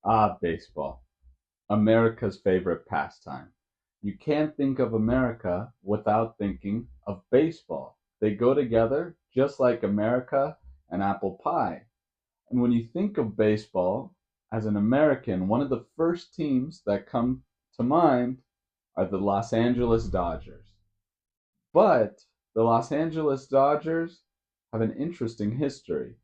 Ah, baseball. America's favorite pastime. You can't think of America without thinking of baseball. They go together just like America and apple pie. And when you think of baseball, as an American, one of the first teams that come to mind are the Los Angeles Dodgers. But the Los Angeles Dodgers have an interesting history.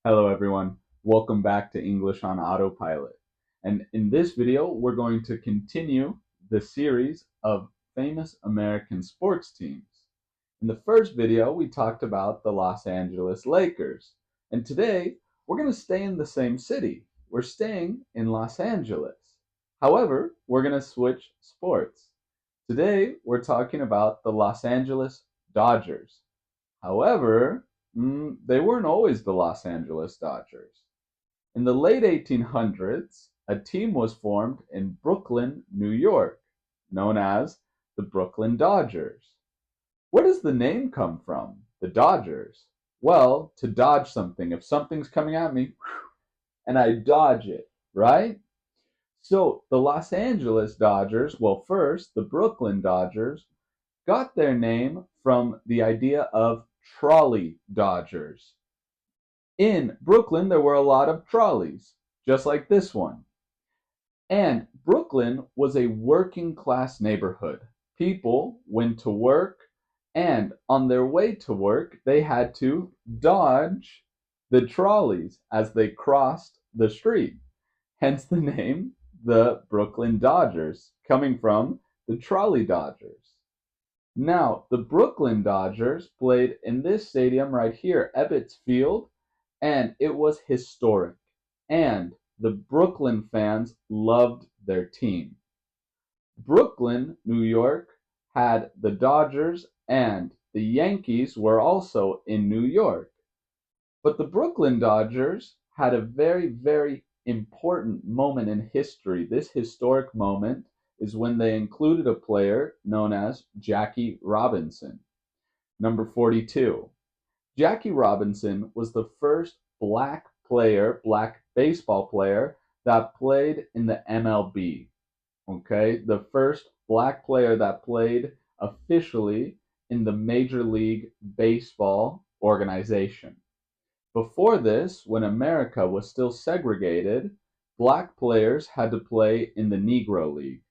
Hello, everyone. Welcome back to English on Autopilot. And in this video, we're going to continue the series of famous American sports teams. In the first video, we talked about the Los Angeles Lakers. And today, we're going to stay in the same city. We're staying in Los Angeles. However, we're going to switch sports. Today, we're talking about the Los Angeles Dodgers. However, they weren't always the Los Angeles Dodgers. In the late 1800s, a team was formed in Brooklyn, New York, known as the Brooklyn Dodgers. Where does the name come from, the Dodgers? Well, to dodge something. If something's coming at me, and I dodge it, right? So the Los Angeles Dodgers, well, first, the Brooklyn Dodgers, got their name from the idea of trolley dodgers. In Brooklyn, there were a lot of trolleys, just like this one. And Brooklyn was a working class neighborhood. People went to work, and on their way to work, they had to dodge the trolleys as they crossed the street. Hence the name, the Brooklyn Dodgers, coming from the trolley dodgers. Now, the Brooklyn Dodgers played in this stadium right here, Ebbets Field, and it was historic. And the Brooklyn fans loved their team. Brooklyn, New York, had the Dodgers, and the Yankees were also in New York. But the Brooklyn Dodgers had a very, very important moment in history. This historic moment is when they included a player known as Jackie Robinson, number 42. Jackie Robinson was the first black baseball player that played in the MLB. Okay, the first black player that played officially in the Major League Baseball organization. Before this, when America was still segregated, black players had to play in the Negro League.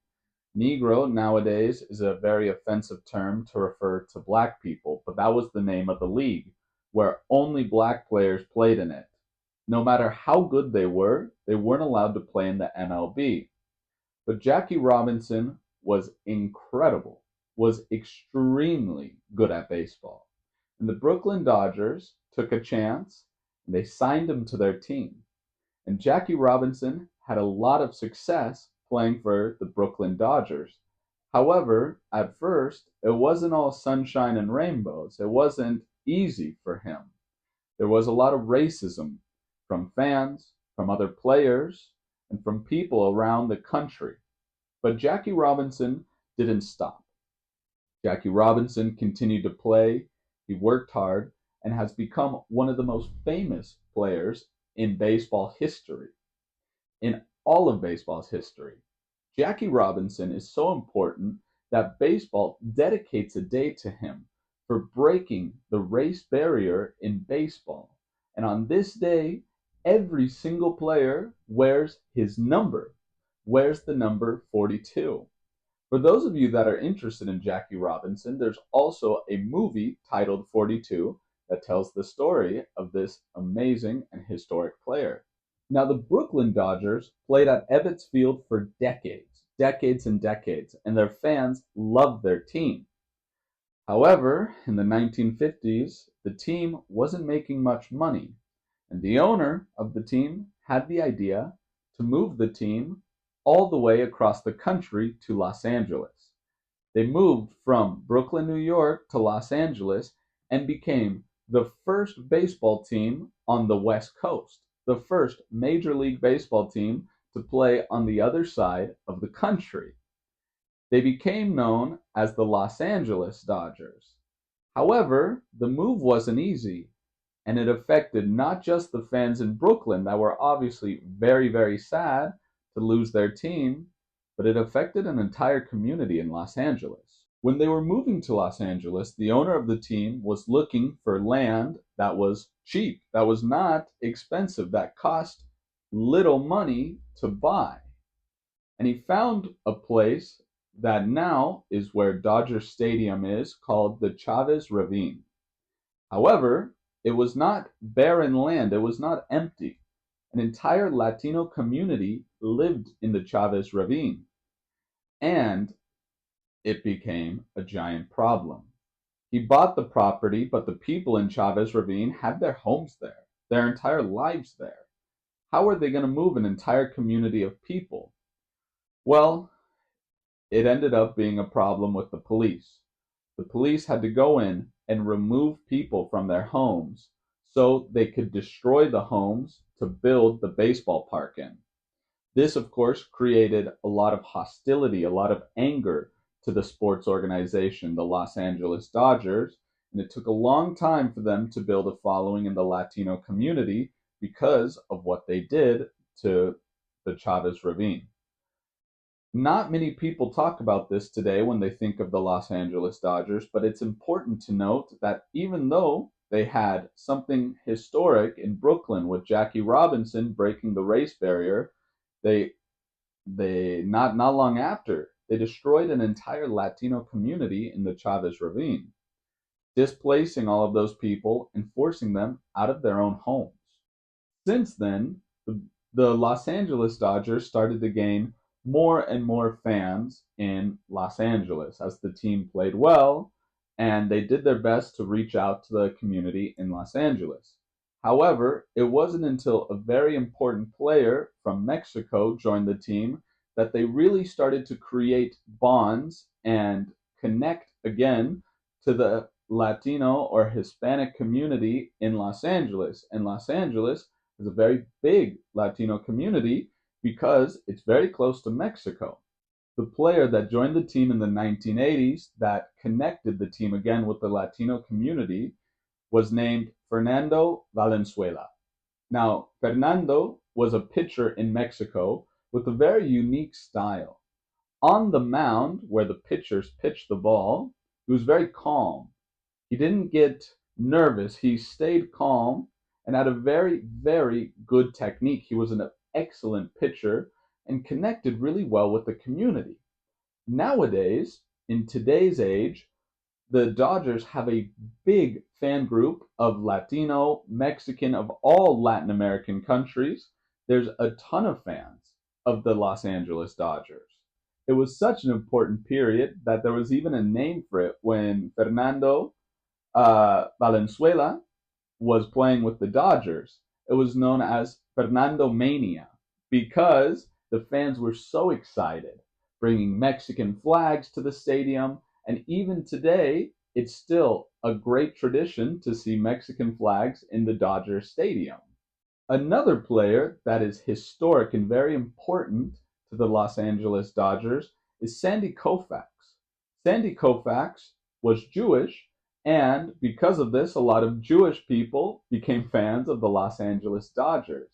Negro nowadays is a very offensive term to refer to black people, but that was the name of the league, where only black players played in it. No matter how good they weren't allowed to play in the MLB. But Jackie Robinson was incredible, was extremely good at baseball. And the Brooklyn Dodgers took a chance and they signed him to their team. And Jackie Robinson had a lot of success playing for the Brooklyn Dodgers. However, at first, it wasn't all sunshine and rainbows. It wasn't easy for him. There was a lot of racism from fans, from other players, and from people around the country. But Jackie Robinson didn't stop. Jackie Robinson continued to play, he worked hard, and has become one of the most famous players in baseball history, in all of baseball's history. Jackie Robinson is so important that baseball dedicates a day to him for breaking the race barrier in baseball. And on this day, every single player wears his number, wears the number 42. For those of you that are interested in Jackie Robinson, there's also a movie titled 42 that tells the story of this amazing and historic player. Now, the Brooklyn Dodgers played at Ebbets Field for decades and decades, and their fans loved their team. However, in the 1950s, the team wasn't making much money, and the owner of the team had the idea to move the team all the way across the country to Los Angeles. They moved from Brooklyn, New York to Los Angeles and became the first baseball team on the West Coast, the first Major League Baseball team to play on the other side of the country. They became known as the Los Angeles Dodgers. However, the move wasn't easy, and it affected not just the fans in Brooklyn that were obviously very, very sad to lose their team, but it affected an entire community in Los Angeles. When they were moving to Los Angeles, the owner of the team was looking for land that was cheap, that was not expensive, that cost little money to buy. And he found a place that now is where Dodger Stadium is, called the Chavez Ravine. However, it was not barren land, it was not empty. An entire Latino community lived in the Chavez Ravine, and it became a giant problem. He bought the property, but the people in Chavez Ravine had their homes there, their entire lives there. How are they going to move an entire community of people? Well, it ended up being a problem with the police. The police had to go in and remove people from their homes so they could destroy the homes to build the baseball park in. This, of course, created a lot of hostility, a lot of anger to the sports organization, the Los Angeles Dodgers, and it took a long time for them to build a following in the Latino community because of what they did to the Chavez Ravine. Not many people talk about this today when they think of the Los Angeles Dodgers, but it's important to note that even though they had something historic in Brooklyn with Jackie Robinson breaking the race barrier, they not long after they destroyed an entire Latino community in the Chavez Ravine, displacing all of those people and forcing them out of their own homes. Since then, the Los Angeles Dodgers started to gain more and more fans in Los Angeles as the team played well and they did their best to reach out to the community in Los Angeles. However, it wasn't until a very important player from Mexico joined the team that they really started to create bonds and connect again to the Latino or Hispanic community in Los Angeles. And Los Angeles is a very big Latino community because it's very close to Mexico. The player that joined the team in the 1980s that connected the team again with the Latino community was named Fernando Valenzuela. Now, Fernando was a pitcher in Mexico with a very unique style. On the mound, where the pitchers pitched the ball, he was very calm. He didn't get nervous. He stayed calm and had a very, very good technique. He was an excellent pitcher and connected really well with the community. Nowadays, in today's age, the Dodgers have a big fan group of Latino, Mexican, of all Latin American countries. There's a ton of fans of the Los Angeles Dodgers. It was such an important period that there was even a name for it when Fernando Valenzuela was playing with the Dodgers. It was known as Fernando Mania because the fans were so excited, bringing Mexican flags to the stadium. And even today, it's still a great tradition to see Mexican flags in the Dodger Stadium. Another player that is historic and very important to the Los Angeles Dodgers is Sandy Koufax. Sandy Koufax was Jewish, and because of this, a lot of Jewish people became fans of the Los Angeles Dodgers.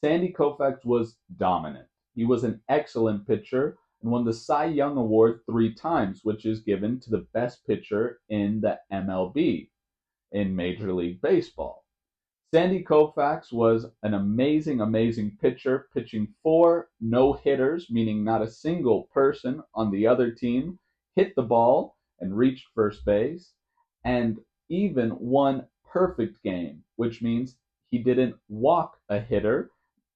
Sandy Koufax was dominant. He was an excellent pitcher and won the Cy Young Award 3 times, which is given to the best pitcher in the MLB, in Major League Baseball. Sandy Koufax was an amazing, amazing pitcher, pitching 4 no-hitters, meaning not a single person on the other team hit the ball and reached first base, and even 1 perfect game, which means he didn't walk a hitter.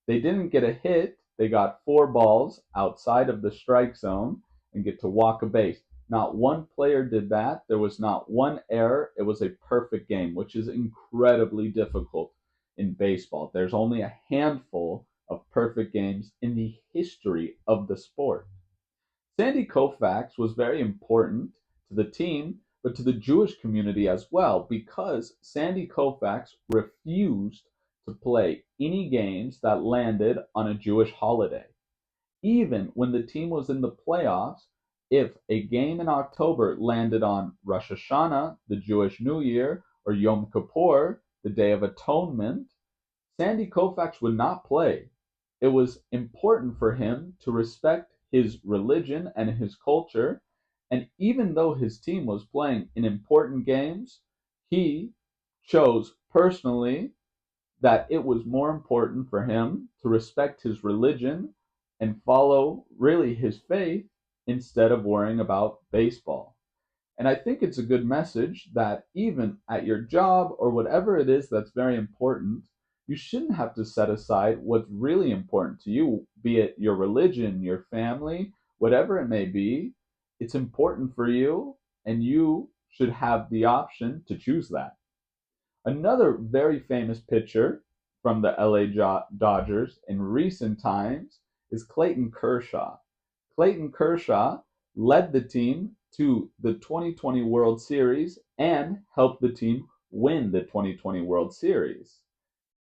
They didn't get a hit, they got 4 balls outside of the strike zone and get to walk a base. Not one player did that. There was not one error. It was a perfect game, which is incredibly difficult in baseball. There's only a handful of perfect games in the history of the sport. Sandy Koufax was very important to the team, but to the Jewish community as well, because Sandy Koufax refused to play any games that landed on a Jewish holiday. Even when the team was in the playoffs, if a game in October landed on Rosh Hashanah, the Jewish New Year, or Yom Kippur, the Day of Atonement, Sandy Koufax would not play. It was important for him to respect his religion and his culture, and even though his team was playing in important games, he chose personally that it was more important for him to respect his religion and follow really his faith instead of worrying about baseball. And I think it's a good message that even at your job or whatever it is that's very important, you shouldn't have to set aside what's really important to you, be it your religion, your family, whatever it may be. It's important for you, and you should have the option to choose that. Another very famous pitcher from the LA Dodgers in recent times is Clayton Kershaw. Clayton Kershaw led the team to the 2020 World Series and helped the team win the 2020 World Series.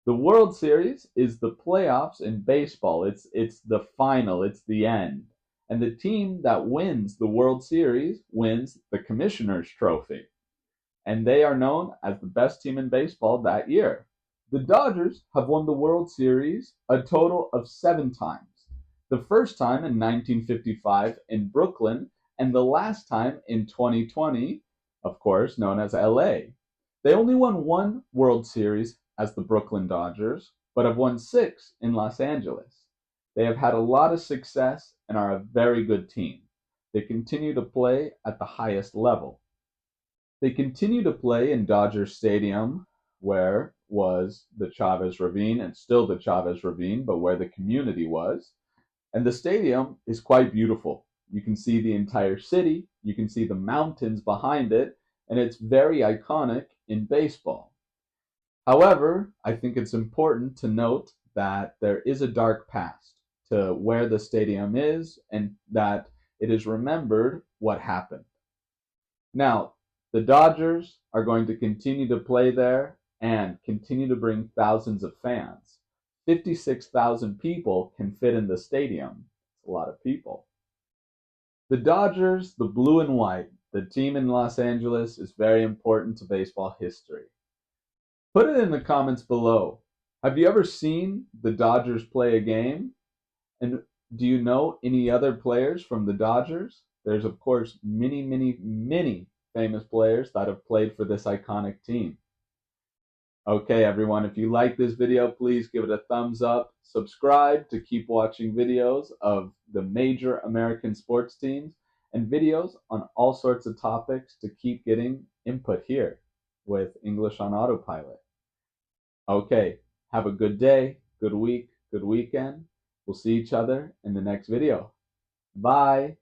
The World Series is the playoffs in baseball. It's the final, it's the end. And the team that wins the World Series wins the Commissioner's Trophy, and they are known as the best team in baseball that year. The Dodgers have won the World Series a total of 7 times. The first time in 1955 in Brooklyn, and the last time in 2020, of course, known as LA. They only won one World Series as the Brooklyn Dodgers, but have won 6 in Los Angeles. They have had a lot of success and are a very good team. They continue to play at the highest level. They continue to play in Dodger Stadium, where was the Chavez Ravine, and still the Chavez Ravine, but where the community was. And the stadium is quite beautiful. You can see the entire city, you can see the mountains behind it, and it's very iconic in baseball. However, I think it's important to note that there is a dark past to where the stadium is, and that it is remembered what happened. Now, the Dodgers are going to continue to play there and continue to bring thousands of fans. 56,000 people can fit in the stadium. It's a lot of people. The Dodgers, the blue and white, the team in Los Angeles, is very important to baseball history. Put it in the comments below. Have you ever seen the Dodgers play a game? And do you know any other players from the Dodgers? There's, of course, many famous players that have played for this iconic team. Okay, everyone, if you like this video, please give it a thumbs up. Subscribe to keep watching videos of the major American sports teams and videos on all sorts of topics to keep getting input here with English on Autopilot. Okay, have a good day, good week, good weekend. We'll see each other in the next video. Bye.